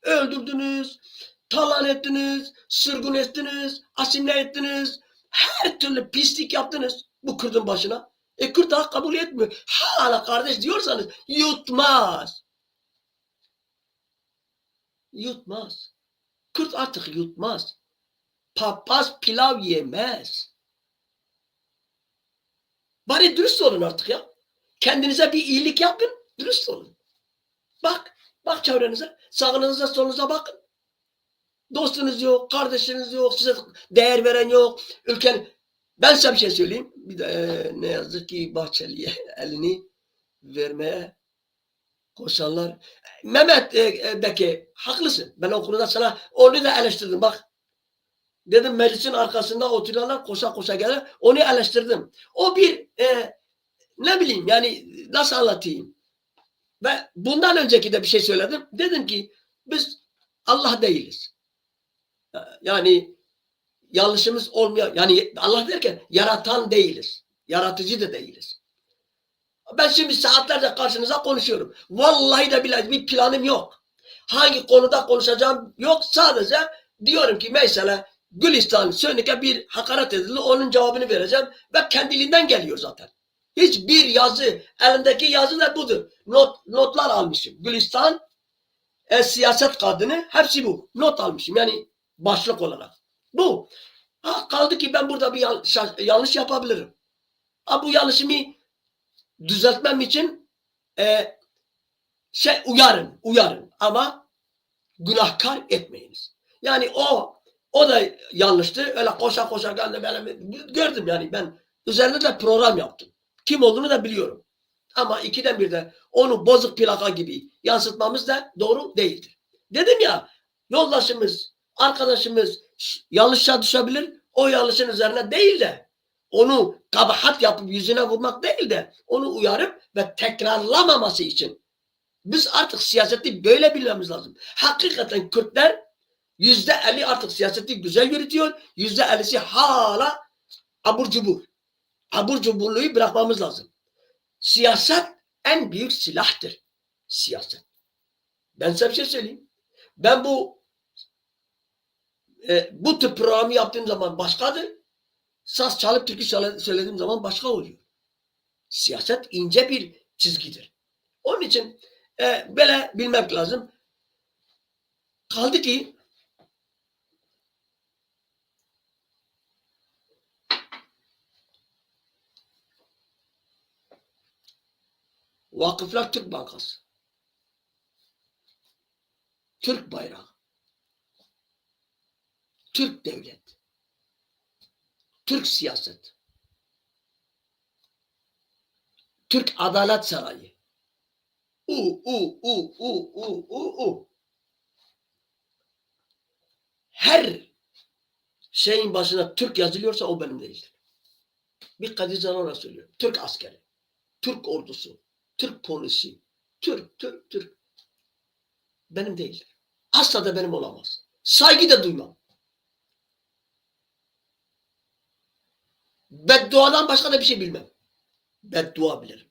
[SPEAKER 1] Öldürdünüz, talan ettiniz, sürgün ettiniz, asimle ettiniz. Her türlü pislik yaptınız bu Kürt'ün başına. Kürt daha kabul etmiyor. Hala kardeş diyorsanız yutmaz. Yutmaz. Kürt artık yutmaz. Papaz pilav yemez. Bari dürüst olun artık ya. Kendinize bir iyilik yapın, dürüst olun. Bak çevrenize, sağınıza solunuza bakın. Dostunuz yok, kardeşiniz yok, size değer veren yok. Ben size bir şey söyleyeyim. Bir de ne yazık ki Bahçeli'ye elini vermeye koşanlar. Mehmet Beki, haklısın. Ben o konuda sana onu da eleştirdim. Bak, dedim meclisin arkasında oturanlar koşa koşa gelir. Onu eleştirdim. O bir ne bileyim yani nasıl anlatayım. Ve bundan önceki de bir şey söyledim. Dedim ki biz Allah değiliz. Yani yanlışımız olmuyor. Yani Allah derken yaratan değiliz. Yaratıcı da değiliz. Ben şimdi saatlerce karşınıza konuşuyorum. Vallahi de billahi bir planım yok. Hangi konuda konuşacağım yok. Sadece diyorum ki mesela Gülistan Sönük'e bir hakaret edildi. Onun cevabını vereceğim. Ve kendiliğinden geliyor zaten. Hiçbir yazı, elimdeki yazı da budur. Notlar almışım. Gülistan, siyaset kadını, hepsi bu. Not almışım. Yani başlık olarak. Bu. Kaldı ki ben burada bir yanlış yapabilirim. Bu yanlışımı düzeltmem için uyarın ama günahkar etmeyiniz. Yani o da yanlıştı. Öyle koşa koşa geldi gördüm yani ben üzerinde de program yaptım. Kim olduğunu da biliyorum. Ama ikiden bir de onu bozuk plaka gibi yansıtmamız da doğru değildir. Dedim ya yoldaşımız, arkadaşımız yanlışa düşebilir. O yanlışın üzerine değil de onu kabahat yapıp yüzüne vurmak değil de onu uyarıp ve tekrarlamaması için biz artık siyaseti böyle bilmemiz lazım. Hakikaten Kürtler %50 artık siyaseti güzel yürütüyor. %50'si hala abur cubur. Abur cuburluğu bırakmamız lazım. Siyaset en büyük silahtır. Siyaset. Ben size bir şey söyleyeyim. Ben bu tür programı yaptığım zaman başkadır. Saz çalıp türkü söylediğim zaman başka oluyor. Siyaset ince bir çizgidir. Onun için böyle bilmek lazım. Kaldı ki Vakıflar Türk Bankası. Türk bayrağı. Türk devlet. Türk siyaset. Türk Adalet Sarayı. Her şeyin başına Türk yazılıyorsa o benim değildir. Bir Kadir Canan'a söylüyorum. Türk askeri, Türk ordusu, Türk polisi, Türk. Benim değildir. Asla da benim olamaz. Saygı da duymam. Bedduadan başka da bir şey bilmem. Beddua bilirim.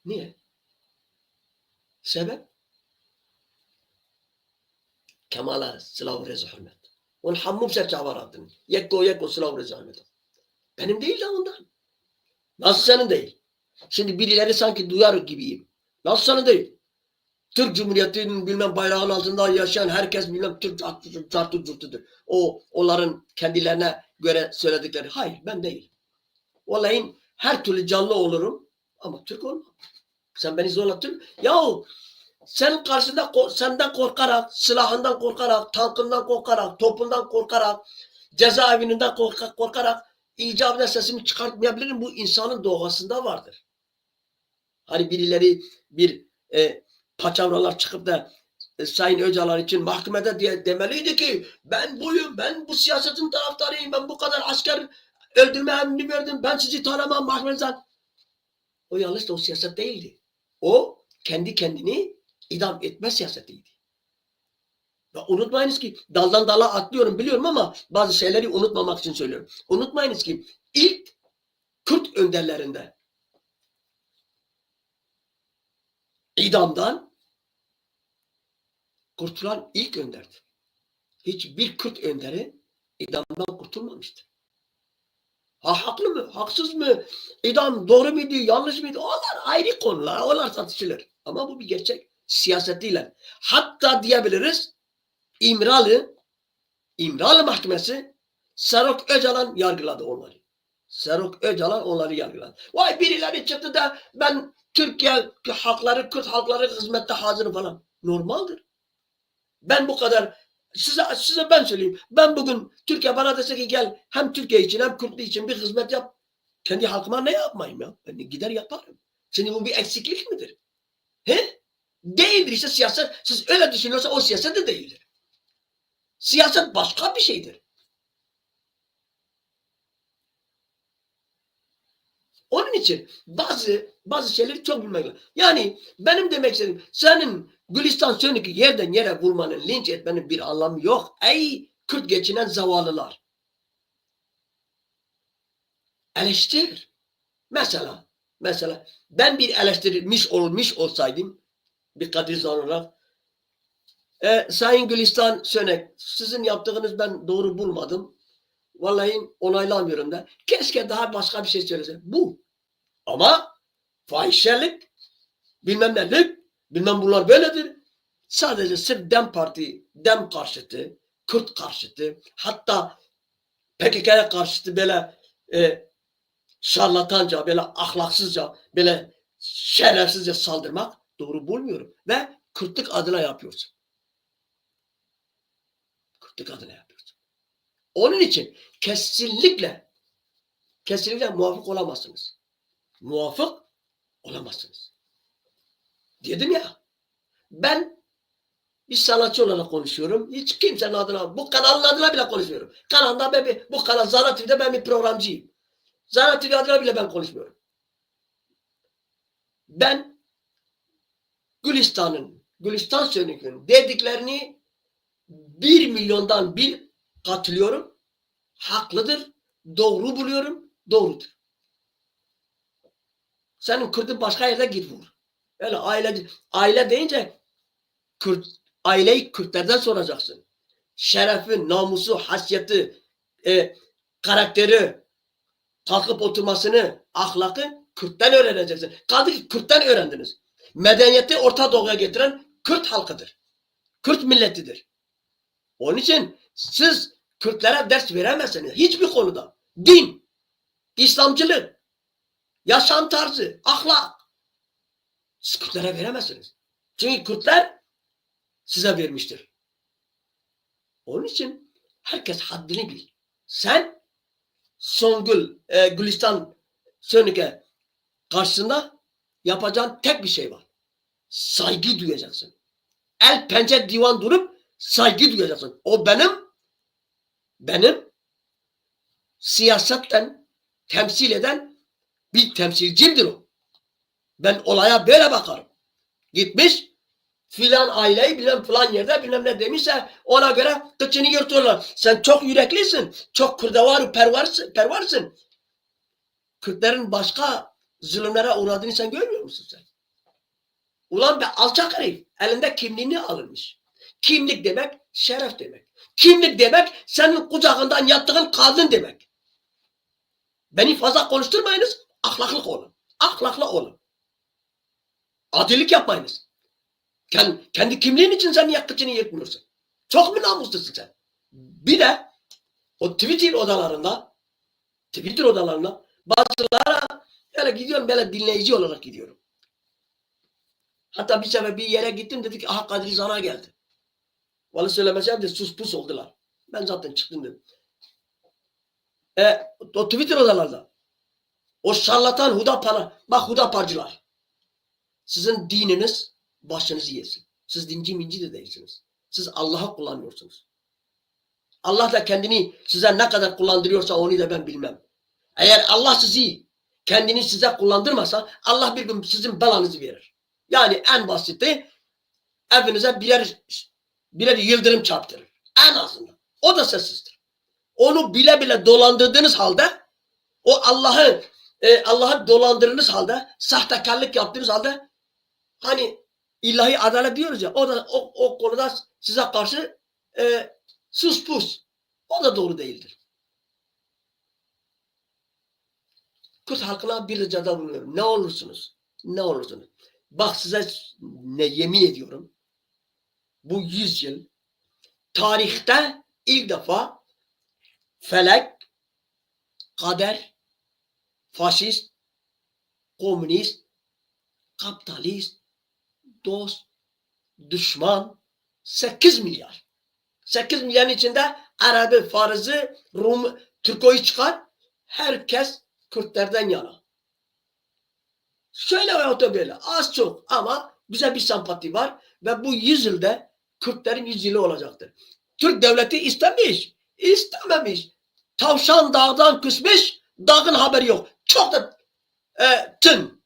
[SPEAKER 1] Niye? Sebep? Kemala sılav reza hürmet. Onun hammum serçavar adını. Yekko sılav reza hürmet. Benim değil de ondan. Nasıl senin değil? Şimdi birileri sanki duyar gibiyim. Nasıl senin değil? Türk Cumhuriyeti'nin bilmem bayrağın altında yaşayan herkes bilmem Türk cartı. Onların kendilerine göre söyledikleri. Hayır ben değil. Vallahi her türlü canlı olurum ama Türk olmam. Sen beni zorla Türk. Yahu senin karşında senden korkarak, silahından korkarak, tankından korkarak, topundan korkarak, cezaevinden korkarak icabına sesimi çıkartmayabilirim. Bu insanın doğasında vardır. Hani birileri bir paçavralar çıkıp da Sayın Öcalan için mahkemede diye demeliydi ki ben buyum, ben bu siyasetin taraftarıyım, ben bu kadar asker öldürme emrini verdim, ben sizi tanımam mahkemeden. O yanlış da o siyaset değildi. O kendi kendini idam etme siyasetiydi. Ya unutmayınız ki daldan dala atlıyorum biliyorum ama bazı şeyleri unutmamak için söylüyorum. Unutmayınız ki ilk Kürt önderlerinde idamdan kurtulan ilk önderdi. Hiçbir Kürt önderi idamdan kurtulmamıştı. Ha haklı mı? Haksız mı? İdam doğru muydu? Yanlış mıydı? Onlar ayrı konular. Onlar tartışılır. Ama bu bir gerçek. Siyasetiyle. Hatta diyebiliriz İmralı Mahkemesi Serok Öcalan yargıladı onları. Serok Öcalan onları yargıladı. Vay birileri çıktı da ben Türkiye halkları, Kürt halkları hizmette hazırım falan. Normaldir. Ben bu kadar size ben söyleyeyim. Ben bugün Türkiye bana dese ki gel hem Türkiye için hem Kürtlü için bir hizmet yap. Kendi halkıma ne yapmayayım ya? Ben gider yaparım. Şimdi bu bir eksiklik midir? He? Değildir işte siyaset. Siz öyle düşünüyorsa o siyaset de değildir. Siyaset başka bir şeydir. Onun için bazı şeyleri çok bilmek lazım. Yani benim demek istediğim senin Gülistan Sönük'ü yerden yere vurmanın, linç etmenin bir anlamı yok. Ey Kürt geçinen zavallılar. Eleştir. Mesela ben bir eleştirilmiş olmuş olsaydım bir Kadir olarak Sayın Gülistan Sönek sizin yaptığınız ben doğru bulmadım. Vallahi onaylamıyorum da. Keşke daha başka bir şey söylese. Bu. Ama fahişelik, bilmem nelik, bilmem bunlar böyledir. Sadece sırf DEM Parti, DEM karşıtı, Kürt karşıtı, hatta PKK'ya karşıtı böyle şarlatanca, böyle ahlaksızca, böyle şerefsizce saldırmak doğru bulmuyorum. Ve Kürtlük adına yapıyorsun. Kürtlük adına yapıyorsun. Onun için kesinlikle muvafık olamazsınız. Muvafık olamazsınız. Dedim ya, ben bir sanatçı olarak konuşuyorum. Hiç kimsenin adına, bu kanalın adına bile konuşmuyorum. Kanalda bu kanal Zara TV'de ben bir programcıyım. Zara TV adına bile ben konuşmuyorum. Ben Gülistan Sönük'ün dediklerini 1 milyondan bir katılıyorum. Haklıdır. Doğru buluyorum. Doğrudur. Senin Kürt'ün başka yerde git vur. Öyle aile deyince aileyi Kürtlerden soracaksın. Şerefi, namusu, haysiyeti, karakteri, kalkıp oturmasını, ahlakı Kürt'ten öğreneceksin. Kaldı ki Kürt'ten öğrendiniz. Medeniyeti Orta Doğu'ya getiren Kürt halkıdır. Kürt milletidir. Onun için siz Kürtlere ders veremezsiniz. Hiçbir konuda. Din, İslamcılık, yaşam tarzı, ahlak. Siz Kürtlere veremezsiniz. Çünkü Kürtler size vermiştir. Onun için herkes haddini bil. Sen Songül, Gülistan Sönük'e karşısında yapacağın tek bir şey var. Saygı duyacaksın. El pençe divan durup saygı duyacaksın. O benim siyasetten temsil eden bir temsilcimdir o. Ben olaya böyle bakarım. Gitmiş filan aileyi bilmem falan yerde bilmem ne demişse ona göre kıçını yırtıyorlar. Sen çok yüreklisin. Çok kırdavar pervarsın. Kürtlerin başka zulümlere uğradığını sen görmüyor musun sen? Ulan be alçak herif. Elinde kimliğini alırmış. Kimlik demek şeref demek. Kimlik demek senin kucağından yattığın kadın demek. Beni fazla konuşturmayınız. Ahlaklı olun. Ahlaklı olun. Adilik yapmayınız. Kendi kimliğin için sen niye kıçını yırtmıyorsun? Çok mu namuslusun sen? Bir de o Twitter odalarında bazılara böyle gidiyorum, böyle dinleyici olarak gidiyorum. Hatta bir sefer bir yere gittim, dedik ki aha Kadri Zan'a geldi. Vallahi söylemesem de sus pus oldular. Ben zaten çıktım dedim. O Twitter odalarda o şarlatan hudaparcılar. Sizin dininiz başınızı yesin. Siz dinci minci de değilsiniz. Siz Allah'ı kullanıyorsunuz. Allah da kendini size ne kadar kullandırıyorsa onu da ben bilmem. Eğer Allah sizi kendini size kullandırmasa Allah bir gün sizin belanızı verir. Yani en basiti evinize birer yıldırım çarptırır. En azından. O da sessizdir. Onu bile bile dolandırdığınız halde o Allah'ı dolandırdığınız halde sahtekarlık yaptığınız halde hani ilahi adalet diyoruz ya o konuda size karşı sus pus. O da doğru değildir. Kürt halkına bir ricada bulunuyorum. Ne olursunuz. Ne olursunuz. Bak size ne yemin ediyorum. Bu 100 yıl tarihte ilk defa felek, kader, faşist, komünist, kapitalist, dost, düşman 8 milyar. 8 milyarın içinde Arabi, Farızı, Rum, Türko'yu çıkar. Herkes Kürtlerden yana. Şöyle veyahut da böyle. Az çok ama bize bir sempati var. Ve bu 100 yılda Kürtlerin 100 yılı olacaktır. Türk devleti istemiş. İstememiş. Tavşan dağdan küsmüş. Dağın haberi yok. Çok da tın.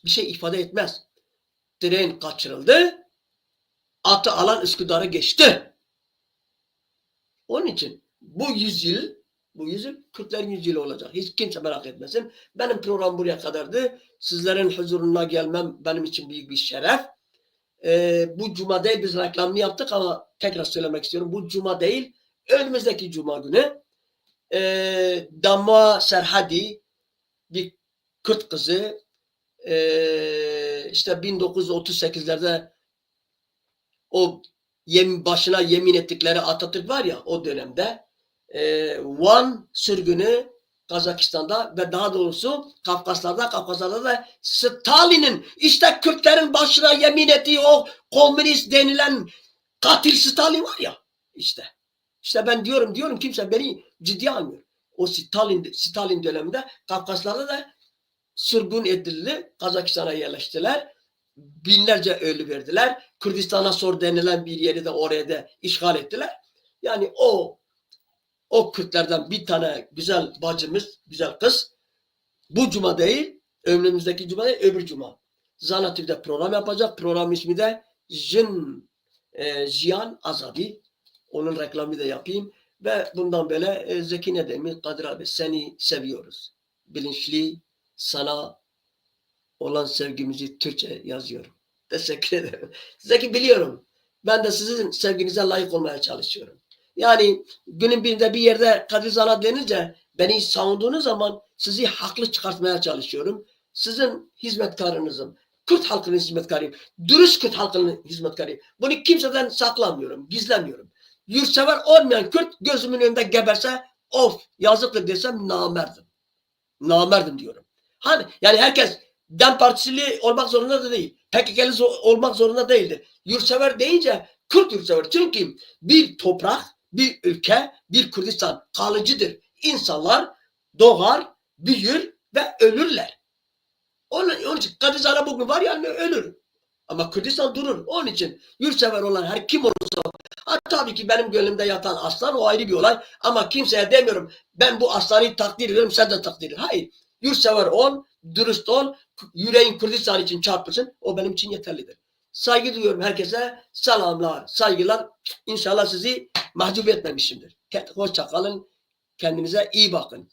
[SPEAKER 1] Bir şey ifade etmez. Tren kaçırıldı. Atı alan Üsküdar'ı geçti. Onun için bu 100 yıl Kürtlerin 100 yılı olacak. Hiç kimse merak etmesin. Benim program buraya kadardı. Sizlerin huzuruna gelmem benim için büyük bir şeref. Bu cuma değil, biz reklamını yaptık ama tekrar söylemek istiyorum. Bu cuma değil, önümüzdeki cuma günü Damma Serhadi bir Kürt kızı işte 1938'lerde o başına yemin ettikleri Atatürk var ya o dönemde Van sürgünü Kazakistan'da ve daha doğrusu Kafkaslar'da da Stalin'in işte Kürtlerin başına yemin ettiği o komünist denilen katil Stalin var ya işte ben diyorum kimse beni ciddiye almıyor. O Stalin döneminde Kafkaslar'da da sürgün edildi. Kazakistan'a yerleştiler. Binlerce ölü verdiler. Kürdistan'a sor denilen bir yeri de oraya da işgal ettiler. Yani o Kürtlerden bir tane güzel bacımız, güzel kız bu cuma değil, önümüzdeki cuma değil, öbür cuma. Zana TV'de program yapacak. Program ismi de Jiyan Azadi. Onun reklamını da yapayım. Ve bundan böyle Zeki Nedem'i, Kadir abi seni seviyoruz. Bilinçli sana olan sevgimizi Türkçe yazıyorum. Teşekkür ederim. Zeki biliyorum. Ben de sizin sevginize layık olmaya çalışıyorum. Yani günün birinde bir yerde Kadir Zana denince beni savunduğunuz zaman sizi haklı çıkartmaya çalışıyorum. Sizin hizmetkarınızım. Kürt halkının hizmetkarıyım. Dürüst Kürt halkının hizmetkarıyım. Bunu kimseden saklamıyorum, gizlemiyorum. Yurtsever olmayan Kürt gözümün önünde geberse of yazıktır desem namerdim. namerdim diyorum. Hani yani herkes DEM Partisili olmak zorunda da değil. PKK'lı olmak zorunda değildir. Yurtsever deyince Kürt yurtsever. Çünkü bir toprak, bir ülke, bir Kürdistan kalıcıdır. İnsanlar doğar, büyür ve ölürler. Onun için Kırgızistan bugün var yani ölür. Ama Kürdistan durur. Onun için yurtsever olan her kim olursa tabii ki benim gönlümde yatan aslan o ayrı bir olay. Ama kimseye demiyorum ben bu aslanı takdir ediyorum sen de takdir et. Hayır. Yurtsever ol, dürüst ol, yüreğin Kürdistan için çarpılsın. O benim için yeterlidir. Saygı duyuyorum herkese. Selamlar, saygılar. İnşallah sizi mahcup etmemişimdir. Hoşça kalın. Kendinize iyi bakın.